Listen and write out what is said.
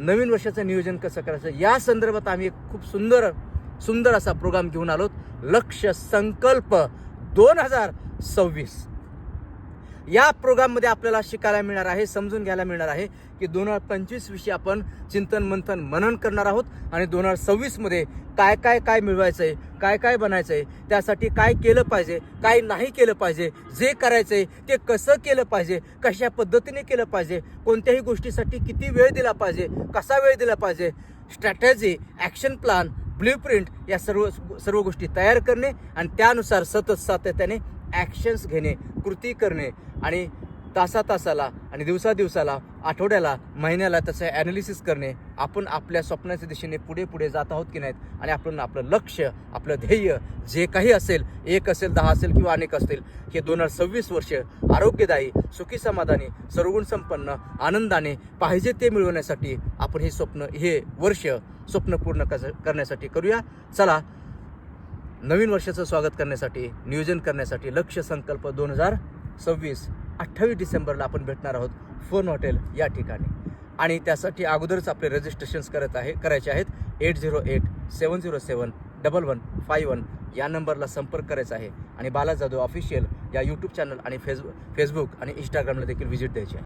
नवीन वर्षाचं नियोजन कसं करायचं या संदर्भात आम्ही एक खूप सुंदर असा प्रोग्राम घेऊन आलो. लक्ष्य संकल्प 2026. या प्रोग्राममध्ये आपल्याला शिकायला मिळणार आहे, समजून घ्यायला मिळणार आहे की 2025 विषयी आपण चिंतन मंथन मनन करणार आहोत आणि 2026 मध्ये काय मिळवायचं आहे, काय बनायचं आहे, त्यासाठी काय केलं पाहिजे, काय नाही केलं पाहिजे, जे करायचं आहे ते कसं केलं पाहिजे, कशा पद्धतीने केलं पाहिजे, कोणत्याही गोष्टीसाठी किती वेळ दिला पाहिजे, कसा वेळ दिला पाहिजे, स्ट्रॅटेजी, ॲक्शन प्लॅन, ब्ल्यूप्रिंट या सर्व गोष्टी तयार करणे आणि त्यानुसार सतत सातत्याने ॲक्शन्स घेणे, कृती करणे आणि तासाला आणि दिवसाला, आठवड्याला, महिन्याला त्याचं ॲनालिसिस करणे. आपण आपल्या स्वप्नाच्या दिशेने पुढे जात आहोत की नाहीत आणि आपण आपलं लक्ष्य, आपलं ध्येय जे काही असेल, 1 असेल, 10 असेल किंवा अनेक असतील, हे 2026 वर्ष आरोग्यदायी, सुखी, समाधानी, सर्वगुण संपन्न, आनंदाने पाहिजे ते मिळवण्यासाठी आपण हे वर्ष स्वप्न पूर्ण करण्यासाठी करूया. चला, नवीन वर्षाचं स्वागत करण्यासाठी, नियोजन करण्यासाठी लक्ष्य संकल्प 2026 28 डिसेंबरला आपण भेटणार आहोत फन हॉटेल या ठिकाणी. आणि त्यासाठी अगोदरच आपले रजिस्ट्रेशन्स करायचे आहेत. 8087071151 या नंबरला संपर्क करायचा आहे आणि बाला जाधव ऑफिशियल या यूट्यूब चॅनल आणि फेसबुक आणि इंस्टाग्रामला देखील व्हिजिट द्यायची आहे.